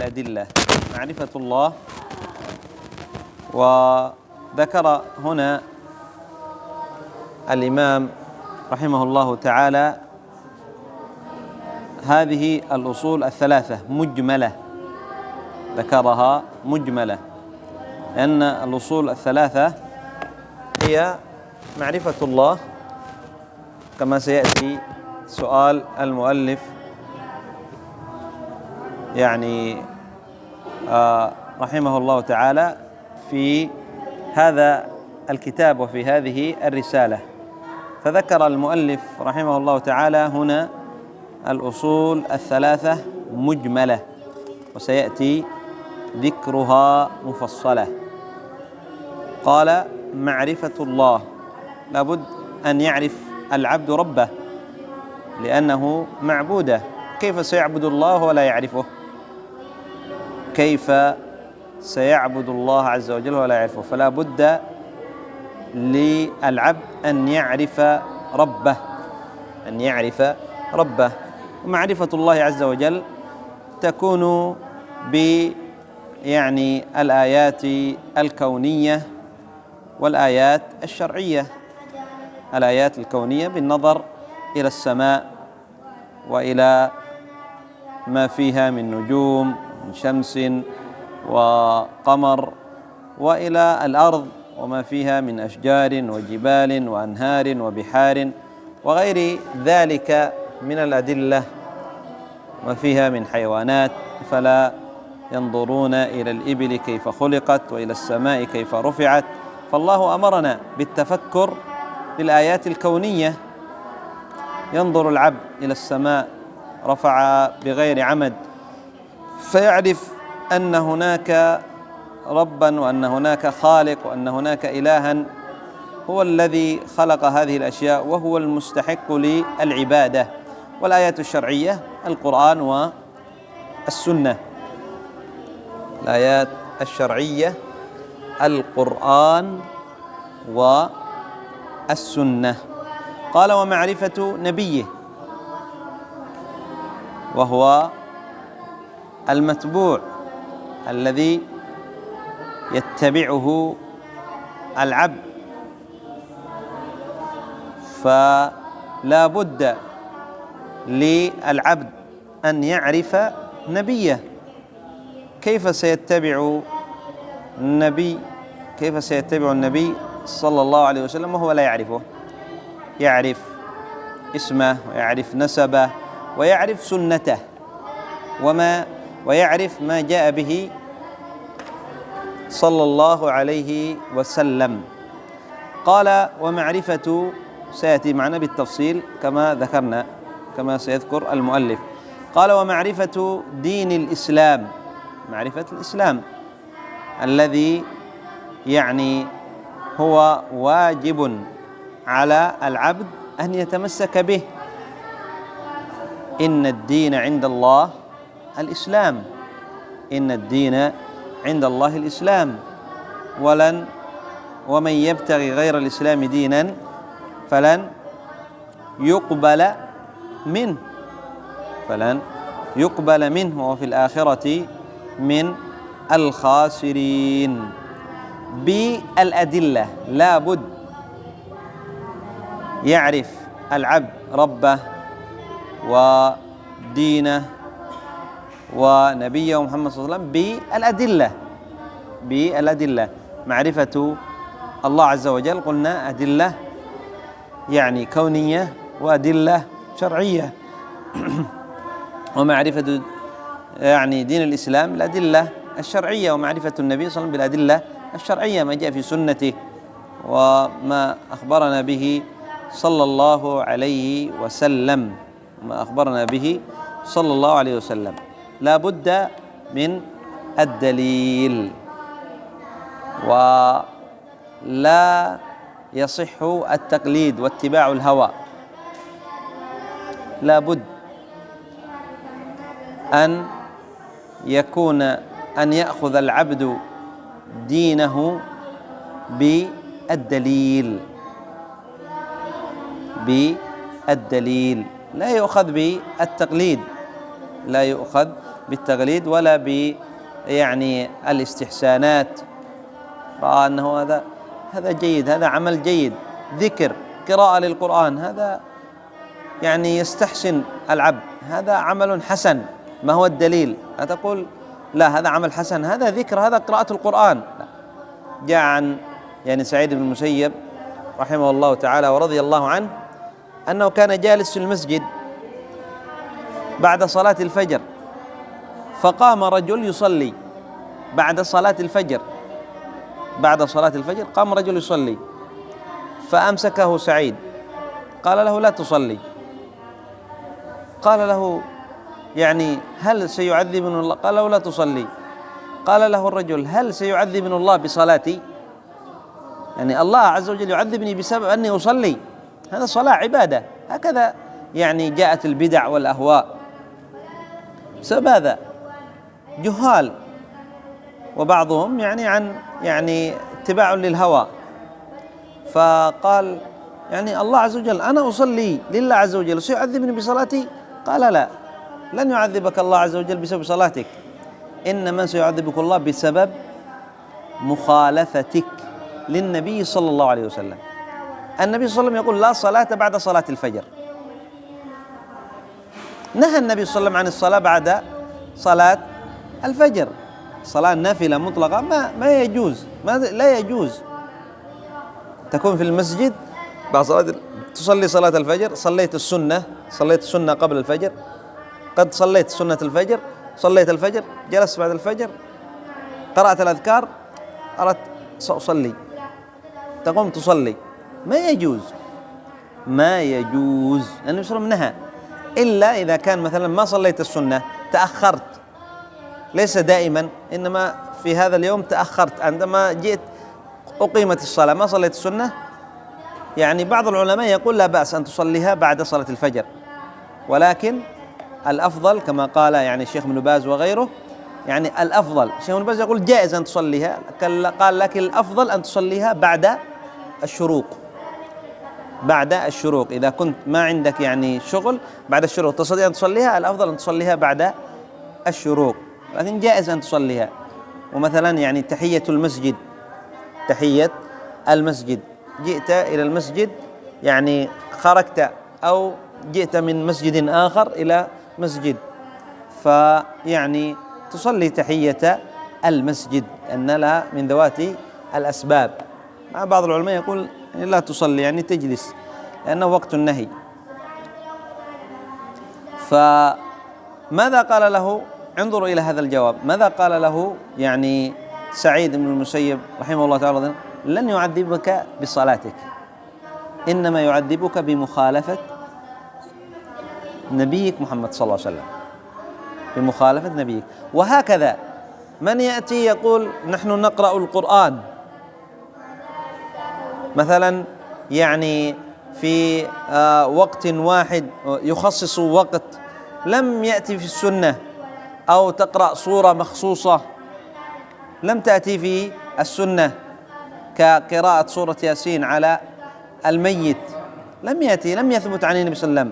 الأدلة، معرفة الله. وذكر هنا الإمام رحمه الله تعالى هذه الأصول الثلاثة مجملة، ذكرها مجملة، لأن الأصول الثلاثة هي معرفة الله كما سيأتي سؤال المؤلف يعني رحمه الله تعالى في هذا الكتاب وفي هذه الرسالة. فذكر المؤلف رحمه الله تعالى هنا الأصول الثلاثة مجملة، وسيأتي ذكرها مفصلة. قال: معرفة الله، لابد أن يعرف العبد ربه لأنه معبوده. كيف سيعبد الله ولا يعرفه؟ كيف سيعبد الله عز وجل ولا يعرفه؟ فلا بد للعبد أن يعرف ربه، أن يعرف ربه. ومعرفة الله عز وجل تكون يعني الآيات الكونية والآيات الشرعية. الآيات الكونية بالنظر إلى السماء وإلى ما فيها من نجوم، من شمس وقمر، وإلى الأرض وما فيها من أشجار وجبال وأنهار وبحار وغير ذلك من الأدلة، ما فيها من حيوانات. فلا ينظرون إلى الإبل كيف خلقت وإلى السماء كيف رفعت. فالله أمرنا بالتفكر بالآيات الكونية. ينظر العبد إلى السماء رفع بغير عمد فيعرف أن هناك ربا وأن هناك خالق وأن هناك إلها هو الذي خلق هذه الأشياء وهو المستحق للعبادة. والآيات الشرعية القرآن والسنة. الآيات الشرعية القرآن والسنة. قال: ومعرفة نبيه، وهو المتبوع الذي يتبعه العبد. فلا بد للعبد أن يعرف نبيه. كيف سيتبع النبي صلى الله عليه وسلم وهو لا يعرفه؟ يعرف اسمه ويعرف نسبه ويعرف سنته ويعرف ما جاء به صلى الله عليه وسلم. قال: ومعرفة، سيأتي معنا بالتفصيل كما ذكرنا كما سيذكر المؤلف. قال: ومعرفة دين الإسلام، معرفة الإسلام الذي يعني هو واجب على العبد أن يتمسك به. إن الدين عند الله الإسلام، إن الدين عند الله الإسلام، ومن يبتغي غير الإسلام دينا فلن يقبل منه وفي الآخرة من الخاسرين. بالأدلة، لا بد يعرف العبد ربه ودينه ونبيه محمد صلى الله عليه وسلم بالأدلة. معرفة الله عز وجل قلنا أدلة يعني كونية وأدلة شرعية. ومعرفة يعني دين الإسلام الأدلة الشرعية، ومعرفة النبي صلى الله عليه وسلم بالأدلة الشرعية، ما جاء في سنته وما أخبرنا به صلى الله عليه وسلم، لا بد من الدليل. ولا يصح التقليد واتباع الهوى. لا بد أن يأخذ العبد دينه بالدليل، لا يؤخذ بالتقليد لا يؤخذ بالتقليد ولا يعني الاستحسانات. رأى أنه هذا جيد، هذا عمل جيد، ذكر، قراءة للقرآن، هذا يعني يستحسن العبد، هذا عمل حسن. ما هو الدليل؟ لا تقول لا هذا عمل حسن، هذا ذكر، هذا قراءة القرآن. لا. جاء عن يعني سعيد بن المسيب رحمه الله تعالى ورضي الله عنه أنه كان جالس في المسجد بعد صلاة الفجر، فقام رجل يصلي بعد صلاة الفجر، بعد صلاة الفجر قام رجل يصلي، فأمسكه سعيد قال له لا تصلي. قال له يعني هل سيعذبني الله؟ قال له لا تصلي. قال له الرجل هل سيعذبني الله بصلاتي؟ يعني الله عز وجل يعذبني بسبب أني أصلي؟ هذا صلاة عبادة. هكذا يعني جاءت البدع والأهواء بسبب هذا، جهال، وبعضهم يعني عن يعني اتباع للهوى. فقال يعني الله عز وجل أنا أصلي لله عز وجل سيعذبني بصلاتي؟ قال لا، لن يعذبك الله عز وجل بسبب صلاتك، إنما سيعذبك الله بسبب مخالفتك للنبي صلى الله عليه وسلم. النبي صلى الله عليه وسلم يقول لا صلاة بعد صلاة الفجر، نهى النبي صلى الله عليه وسلم عن الصلاة بعد صلاة الفجر، صلاة نافلة مطلقة ما يجوز، لا يجوز. تكون في المسجد بعد صلاة، تصلي صلاة الفجر، صليت السنة قبل الفجر، قد صليت سنة الفجر، صليت الفجر، جلست بعد الفجر، قرأت الأذكار، أردت سأصلي، تقوم تصلي، ما يجوز، ما يجوز. النبي صلى الله عليه وسلم نهى، إلا إذا كان مثلا ما صليت السنة، تأخرت، ليس دائما، إنما في هذا اليوم تأخرت، عندما جئت أقيمت الصلاة ما صليت السنة، يعني بعض العلماء يقول لا بأس أن تصليها بعد صلاة الفجر، ولكن الأفضل كما قال يعني الشيخ ابن باز وغيره، يعني الأفضل الشيخ ابن باز يقول جائز أن تصليها، قال لكن الأفضل أن تصليها بعد الشروق، بعد الشروق. إذا كنت ما عندك يعني شغل بعد الشروق تستطيع أن تصليها، الأفضل أن تصليها بعد الشروق، لكن جائز أن تصليها. ومثلا يعني تحية المسجد، تحية المسجد، جئت إلى المسجد يعني خرجت أو جئت من مسجد آخر إلى مسجد، فيعني تصلي تحية المسجد أن لها من ذوات الأسباب. مع بعض العلماء يقول لا تصلي، يعني تجلس، لأنه وقت النهي. فماذا قال له؟ انظروا إلى هذا الجواب، ماذا قال له يعني سعيد بن المسيب رحمه الله تعالى؟ لن يعذبك بصلاتك، إنما يعذبك بمخالفة نبيك محمد صلى الله عليه وسلم، بمخالفة نبيك. وهكذا من يأتي يقول نحن نقرأ القرآن مثلا يعني في وقت واحد، يخصص وقت لم يأتي في السنة، أو تقرأ سورة مخصوصة لم تأتي في السنة كقراءة سورة ياسين على الميت، لم يثبت عن النبي صلى الله عليه وسلم،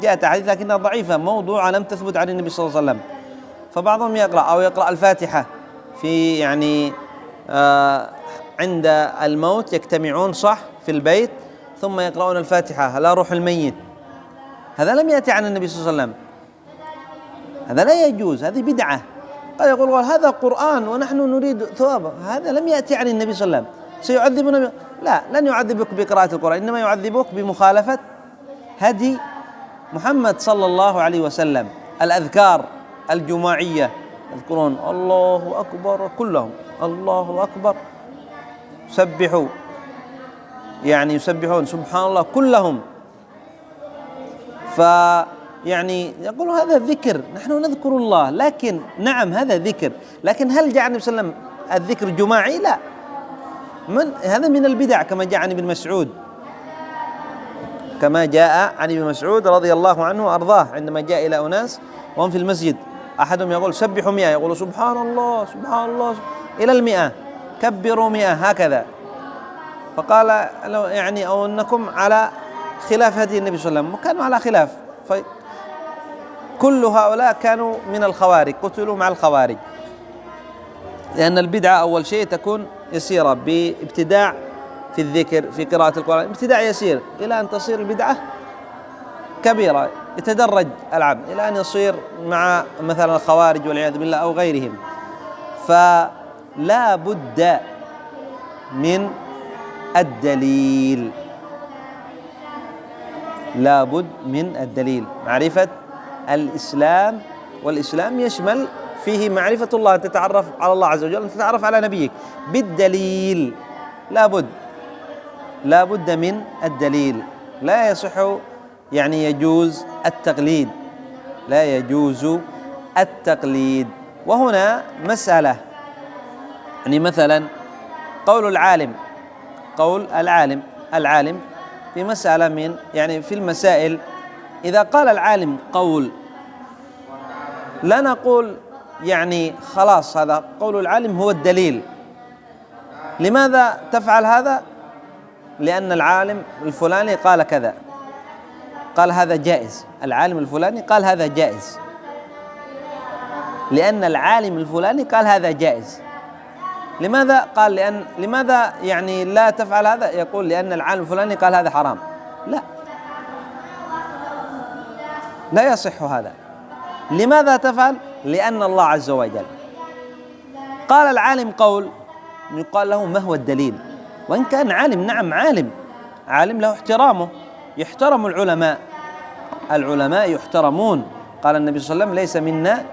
جاءت أحاديث لكنها ضعيفة موضوعة لم تثبت عن النبي صلى الله عليه وسلم. فبعضهم يقرأ أو يقرأ الفاتحة في يعني عند الموت، يجتمعون صح في البيت ثم يقرؤون الفاتحة على روح الميت، هذا لم يأتي عن النبي صلى الله عليه وسلم، هذا لا يجوز، هذه بدعة. قد يقول هذا قرآن ونحن نريد ثوابه، هذا لم يأتي عن النبي صلى الله عليه وسلم، سيعذبنا لا، لن يعذبك بقراءة القرآن، إنما يعذبك بمخالفة هدي محمد صلى الله عليه وسلم. الأذكار الجماعية يذكرون الله أكبر كلهم، الله أكبر، سبحوا يعني يسبحون سبحان الله كلهم، فيعني يقولوا هذا ذكر، نحن نذكر الله، لكن نعم هذا ذكر، لكن هل جاء النبي صلى الله عليه وسلم الذكر جماعي؟ لا، هذا من البدع، كما جاء عن ابن مسعود، كما جاء عن ابن مسعود رضي الله عنه وأرضاه، عندما جاء إلى أناس وهم في المسجد، أحدهم يقول سبحوا 100، يقول سبحان الله سبحان الله إلى 100، كبروا 100، هكذا. فقال يعني أو أنكم على خلاف هدي النبي صلى الله عليه وسلم، وكانوا على خلاف. كل هؤلاء كانوا من الخوارج، قتلوا مع الخوارج، لأن البدعة أول شيء تكون يسيرة بابتداع في الذكر في قراءة القرآن، ابتداع يسير إلى أن تصير البدعة كبيرة، يتدرج العبد إلى أن يصير مع مثلا الخوارج والعياذ بالله أو غيرهم. فلا بد من الدليل، لا بد من الدليل، معرفة الإسلام، والإسلام يشمل فيه معرفة الله، أن تتعرف على الله عز وجل، أن تتعرف على نبيك بالدليل، لا بد من الدليل. لا يصح يعني يجوز التقليد، لا يجوز التقليد. وهنا مسألة، يعني مثلا قول العالم في مسألة من يعني في المسائل، إذا قال العالم قول لا نقول يعني خلاص هذا قول العالم هو الدليل. لماذا تفعل هذا؟ لأن العالم الفلاني قال كذا، قال هذا جائز، العالم الفلاني قال هذا جائز، لأن العالم الفلاني قال هذا جائز. لماذا قال لماذا يعني لا تفعل هذا؟ يقول لأن العالم الفلاني قال هذا حرام. لا يصح هذا. لماذا تفعل؟ لأن الله عز وجل قال العالم قول، يقال له ما هو الدليل؟ وإن كان عالم، نعم عالم له احترامه، يحترم العلماء يحترمون. قال النبي صلى الله عليه وسلم: ليس منا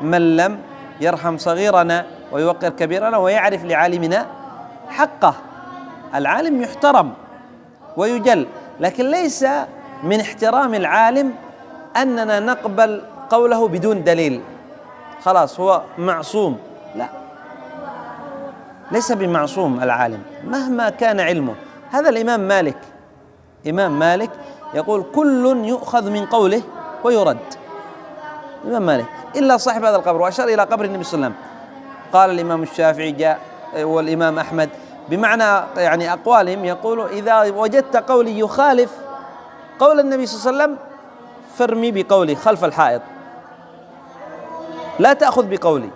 من لم يرحم صغيرنا ويوقر كبيرنا ويعرف لعالمنا حقه. العالم يحترم ويجل، لكن ليس من احترام العالم أننا نقبل قوله بدون دليل، خلاص هو معصوم. لا، ليس بمعصوم العالم مهما كان علمه. هذا إمام مالك يقول: كل يؤخذ من قوله ويرد. إمام مالك إلا صاحب هذا القبر، وأشار إلى قبر النبي صلى الله عليه وسلم. قال الإمام الشافعي جاء والإمام أحمد بمعنى يعني أقوالهم، يقول: إذا وجدت قولي يخالف قول النبي صلى الله عليه وسلم فارمي بقولي خلف الحائط، لا تأخذ بقولي.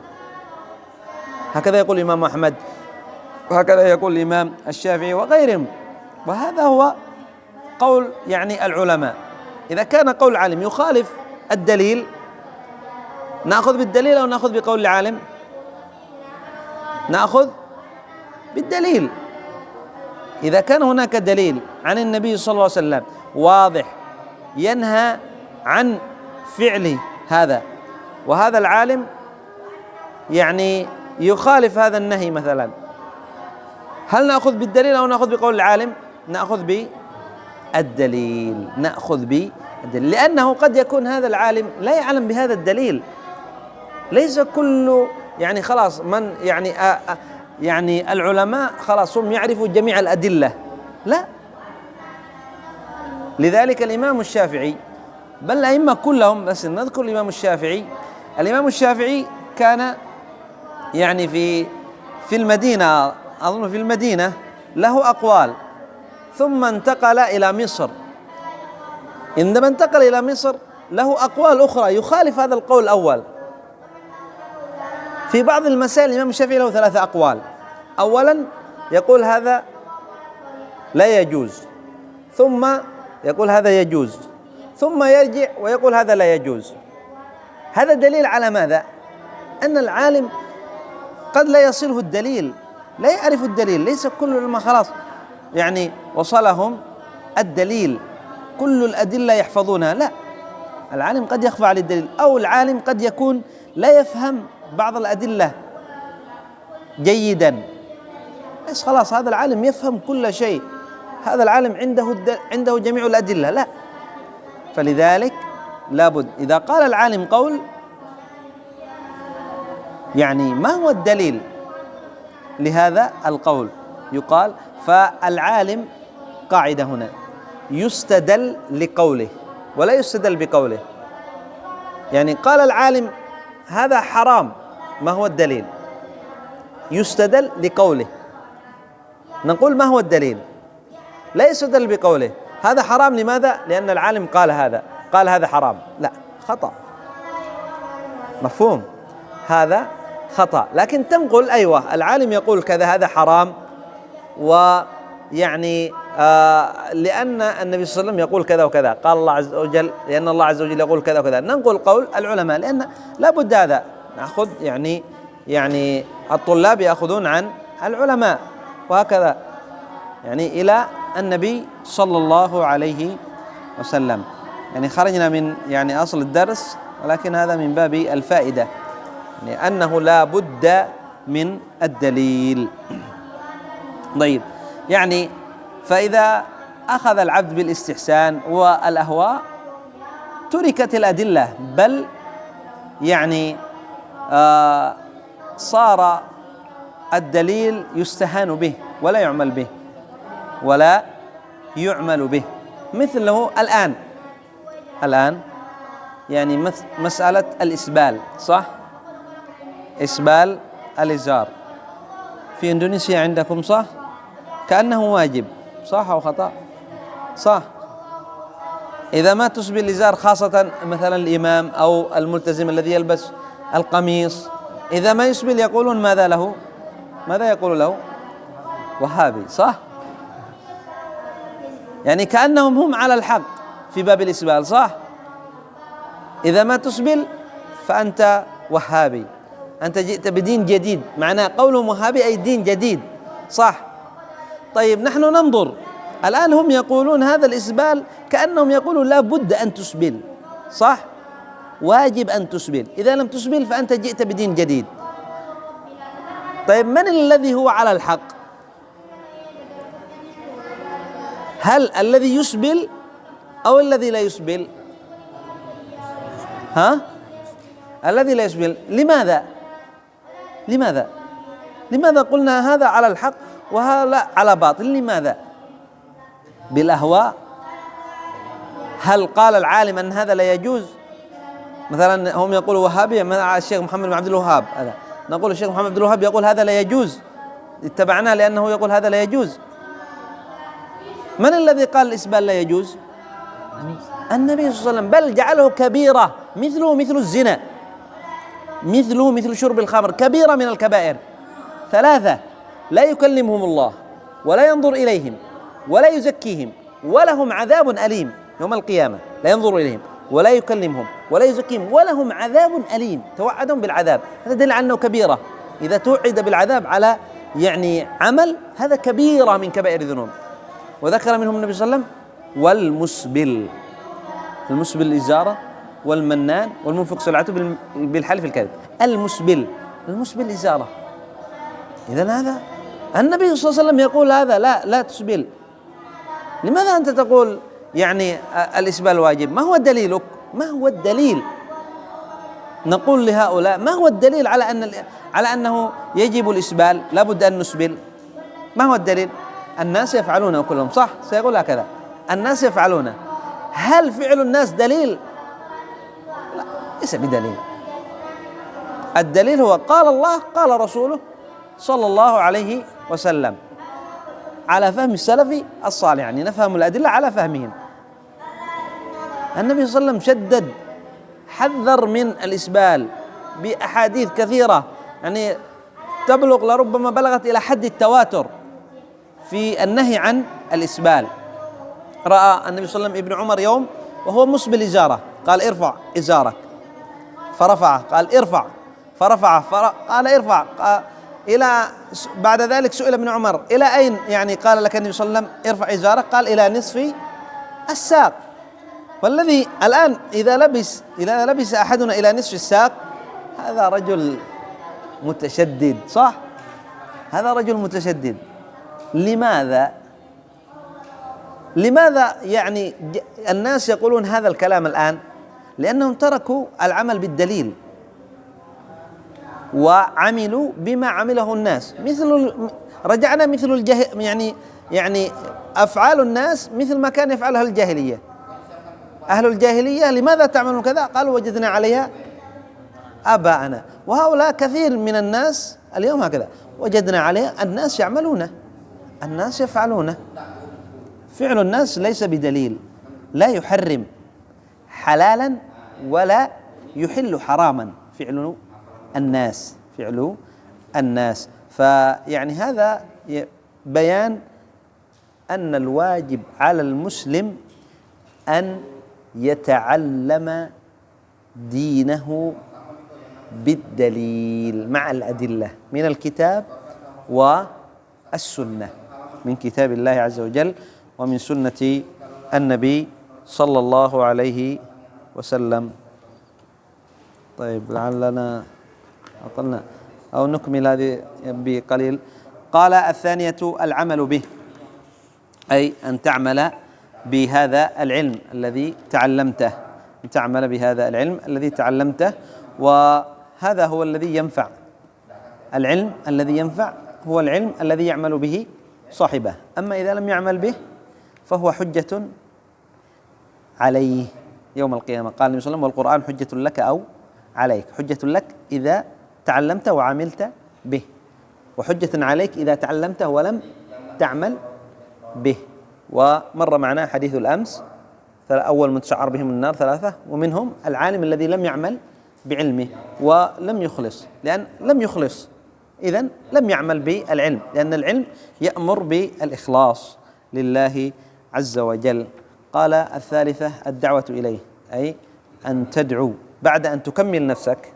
هكذا يقول الإمام أحمد، وهكذا يقول الإمام الشافعي وغيرهم. وهذا هو قول يعني العلماء. إذا كان قول العالم يخالف الدليل نأخذ بالدليل أو نأخذ بقول العالم؟ نأخذ بالدليل. إذا كان هناك دليل عن النبي صلى الله عليه وسلم واضح ينهى عن فعل هذا، وهذا العالم يعني يخالف هذا النهي مثلا، هل نأخذ بالدليل أو نأخذ بقول العالم؟ نأخذ بالدليل، لأنه قد يكون هذا العالم لا يعلم بهذا الدليل. ليس كل يعني خلاص من يعني العلماء خلاص هم يعرفوا جميع الأدلة، لا. لذلك الإمام الشافعي، بل الأئمة كلهم، بس نذكر الإمام الشافعي كان يعني في المدينة، أظن في المدينة له أقوال، ثم انتقل إلى مصر. عندما انتقل إلى مصر له أقوال أخرى يخالف هذا القول الأول. في بعض المسائل الإمام الشافعي له 3 أقوال. أولا يقول هذا لا يجوز، ثم يقول هذا يجوز، ثم يرجع ويقول هذا لا يجوز. هذا دليل على ماذا؟ أن العالم قد لا يصله الدليل، لا يعرف الدليل. ليس كل العلماء خلاص يعني وصلهم الدليل، كل الأدلة يحفظونها، لا. العالم قد يخفى على الدليل، أو العالم قد يكون لا يفهم بعض الأدلة جيدا. بس خلاص هذا العالم يفهم كل شيء، هذا العالم عنده جميع الأدلة، لا. فلذلك لابد إذا قال العالم قول يعني ما هو الدليل لهذا القول؟ يقال فالعالم قاعدة هنا يستدل لقوله ولا يستدل بقوله. يعني قال العالم هذا حرام، ما هو الدليل؟ يستدل لقوله. نقول ما هو الدليل؟ لا يستدل بقوله هذا حرام، لماذا؟ لأن العالم قال هذا حرام. لا، خطأ. مفهوم؟ هذا خطأ. لكن تنقل أيوة العالم يقول كذا هذا حرام، ويعني لأن النبي صلى الله عليه وسلم يقول كذا وكذا، قال الله عز وجل، لأن الله عز وجل يقول كذا وكذا، ننقل قول العلماء، لأن لا بد هذا نأخذ يعني الطلاب يأخذون عن العلماء، وهكذا يعني إلى النبي صلى الله عليه وسلم. يعني خرجنا من يعني أصل الدرس، ولكن هذا من باب الفائدة، يعني أنه لا بد من الدليل. طيب، يعني فإذا أخذ العبد بالاستحسان والأهواء تركت الأدلة، بل يعني صار الدليل يستهان به ولا يعمل به، ولا يعمل به. مثله الآن يعني مسألة الإسبال، صح؟ إسبال الإزار في إندونيسيا عندكم، صح؟ كأنه واجب، صح أو خطأ؟ صح. إذا ما تسبل الإزار، خاصة مثلا الإمام أو الملتزم الذي يلبس القميص، إذا ما يسبل يقولون ماذا له؟ ماذا يقول له؟ وهابي، صح؟ يعني كأنهم هم على الحق في باب الإسبال، صح؟ إذا ما تسبل فأنت وهابي، أنت جئت بدين جديد، معناه قولهم وهابي أي دين جديد، صح؟ طيب نحن ننظر الآن، هم يقولون هذا الإسبال كأنهم يقولون لا بد أن تسبل، صح؟ واجب أن تسبل، إذا لم تسبل فأنت جئت بدين جديد. طيب من الذي هو على الحق؟ هل الذي يسبل أو الذي لا يسبل؟ الذي لا يسبل. لماذا قلنا هذا على الحق وهذا على باطل؟ لماذا؟ بالأهواء؟ هل قال العالم أن هذا لا يجوز؟ مثلا هم يقولوا وهابي، مثلا الشيخ محمد بن عبد الوهاب، هذا نقول الشيخ محمد بن عبد الوهاب يقول هذا لا يجوز، اتبعناه لأنه يقول هذا لا يجوز. من الذي قال الإسبال لا يجوز؟ النبي صلى الله عليه وسلم، بل جعله كبيرة، مثل الزنا، مثل شرب الخمر، كبيرة من الكبائر. 3 لا يكلمهم الله ولا ينظر إليهم ولا يزكيهم ولهم عذاب أليم يوم القيامة. لا ينظر إليهم ولا يكلمهم ولا يزكيهم ولهم عذاب أليم، توعدهم بالعذاب. هذا دليل على أنه كبيرة، إذا توعد بالعذاب على يعني عمل، هذا كبيرة من كبائر الذنوب. وذكر منهم النبي صلى الله عليه وسلم والمسبل، المسبل الإزارة، والمنان، والمنفق سلعته بالحلف الكاذب. المسبل إزارة. إذن هذا النبي صلى الله عليه وسلم يقول هذا لا تسبل. لماذا أنت تقول يعني الإسبال واجب؟ ما هو دليلك؟ ما هو الدليل؟ نقول لهؤلاء ما هو الدليل على أنه يجب الإسبال، لا بد أن نسبل؟ ما هو الدليل؟ الناس يفعلونه كلهم، صح؟ سيقول هكذا، الناس يفعلونه. هل فعل الناس دليل؟ لا، ليس بدليل. الدليل هو قال الله قال رسوله صلى الله عليه وسلم على فهم السلف الصالح، يعني نفهم الأدلة على فهمهم. النبي صلى الله عليه وسلم شدد، حذر من الإسبال بأحاديث كثيرة، يعني تبلغ لربما بلغت إلى حد التواتر في النهي عن الإسبال. رأى النبي صلى الله عليه وسلم ابن عمر يوم وهو مسبل إزارة، قال ارفع إزارك، فرفعه، قال ارفع، فرفعه، قال ارفع، إلى بعد ذلك سئل ابن عمر إلى أين يعني قال لك النبي صلى الله عليه وسلم ارفع إزارك؟ قال إلى نصف الساق. والذي الآن إذا لبس أحدنا إلى نصف الساق هذا رجل متشدد، صح؟ هذا رجل متشدد. لماذا يعني الناس يقولون هذا الكلام الآن؟ لأنهم تركوا العمل بالدليل وعملوا بما عمله الناس، رجعنا مثل يعني أفعال الناس مثل ما كان يفعلها الجاهلية. أهل الجاهلية لماذا تعملون كذا؟ قالوا وجدنا عليها آباءنا. وهؤلاء كثير من الناس اليوم هكذا، وجدنا عليها، الناس يعملونه، الناس يفعلونه. فعل الناس ليس بدليل، لا يحرم حلالا ولا يحل حراما، فعل الناس، فعل الناس. فيعني هذا بيان أن الواجب على المسلم أن يتعلم دينه بالدليل مع الأدلة من الكتاب والسنة، من كتاب الله عز وجل ومن سنة النبي صلى الله عليه وسلم. طيب لعلنا أطلنا أو نكمل هذه بقليل. قال الثانية العمل به، أي أن تعمل بهذا العلم الذي تعلمته، أن تعمل بهذا العلم الذي تعلمته، وهذا هو الذي ينفع. العلم الذي ينفع هو العلم الذي يعمل به صاحبه، أما إذا لم يعمل به فهو حجة عليه يوم القيامة. قال النبي صلى الله عليه وسلم: والقرآن حجة لك أو عليك. حجة لك إذا تعلمت وعملت به، وحجة عليك إذا تعلمته ولم تعمل به. ومر معنا حديث الأمس: أول من تسعر بهم النار ثلاثة، ومنهم العالم الذي لم يعمل بعلمه ولم يخلص، لأن لم يخلص إذن لم يعمل بالعلم، لأن العلم يأمر بالإخلاص لله عز وجل. قال الثالثة الدعوة إليه، أي أن تدعو بعد أن تكمل نفسك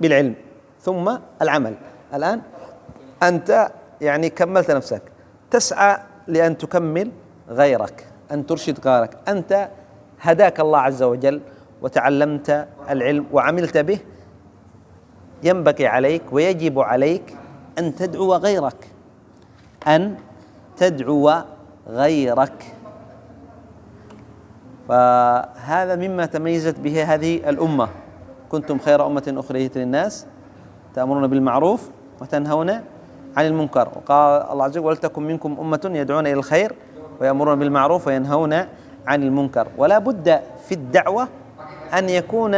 بالعلم ثم العمل. الآن أنت يعني كملت نفسك، تسعى لأن تكمل غيرك، أن ترشد غيرك. أنت هداك الله عز وجل وتعلمت العلم وعملت به، ينبغي عليك ويجب عليك أن تدعو غيرك، أن تدعو غيرك. فهذا مما تميزت به هذه الأمة: كنتم خير أمة أخرجت للناس تأمرون بالمعروف وتنهون عن المنكر. وقال الله عز وجل: ولتكن منكم أمة يدعون إلى الخير ويأمرون بالمعروف وينهون عن المنكر. ولا بد في الدعوة أن يكون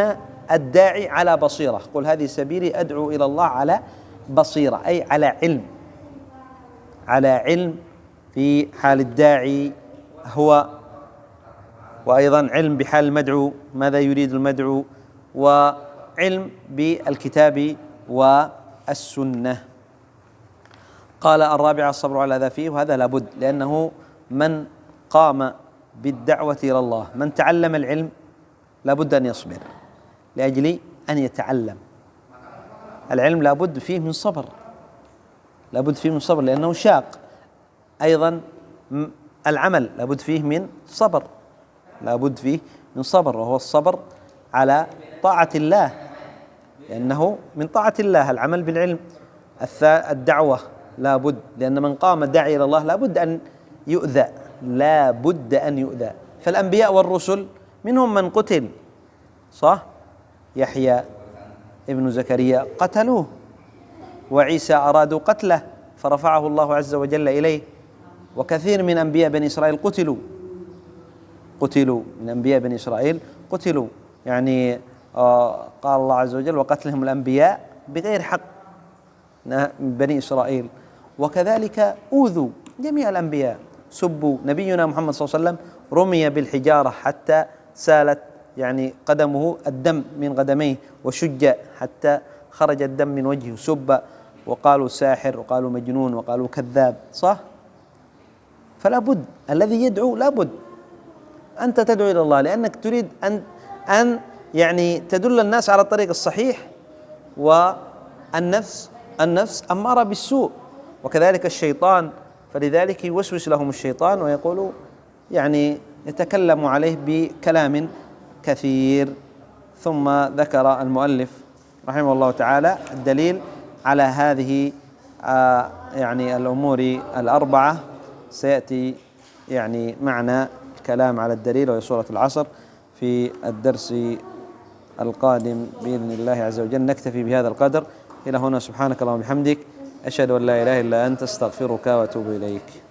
الداعي على بصيرة. قل هذه سبيلي أدعو إلى الله على بصيرة، أي على علم في حال الداعي هو، وأيضا علم بحال المدعو، ماذا يريد المدعو، وعلم بالكتاب والسنة. قال الرابعة الصبر على الأذى فيه، وهذا لابد، لأنه من قام بالدعوة إلى الله، من تعلم العلم لابد أن يصبر لأجل أن يتعلم العلم. لابد فيه من صبر، لأنه شاق. أيضا العمل لابد فيه من صبر، وهو الصبر على طاعة الله، لأنه من طاعة الله العمل بالعلم. الدعوة لابد، لأن من قام الداعي إلى الله لابد أن يؤذى. فالأنبياء والرسل منهم من قتل، صح؟ يحيى ابن زكريا قتلوه، وعيسى أرادوا قتله فرفعه الله عز وجل إليه. وكثير من أنبياء بني إسرائيل قتلوا من أنبياء بني إسرائيل قتلوا، يعني قال الله عز وجل: وقتلهم الأنبياء بغير حق بني إسرائيل. وكذلك أوذوا جميع الأنبياء، سبوا. نبينا محمد صلى الله عليه وسلم رمي بالحجارة حتى سالت يعني قدمه الدم من قدميه، وشج حتى خرج الدم من وجهه، سب، وقالوا ساحر، وقالوا مجنون، وقالوا كذاب، صح؟ فلا بد الذي يدعو، لا بد أنت تدعو إلى الله لأنك تريد أن يعني تدل الناس على الطريق الصحيح. والنفس أمارة بالسوء، وكذلك الشيطان، فلذلك يوسوس لهم الشيطان ويقول يعني يتكلم عليه بكلام كثير. ثم ذكر المؤلف رحمه الله تعالى الدليل على هذه يعني الأمور الأربعة. سيأتي يعني معنى الكلام على الدليل وهي سورة العصر في الدرس القادم بإذن الله عز وجل. نكتفي بهذا القدر. إلى هنا، سبحانك اللهم وبحمدك، أشهد أن لا إله إلا أنت، أستغفرك وأتوب إليك.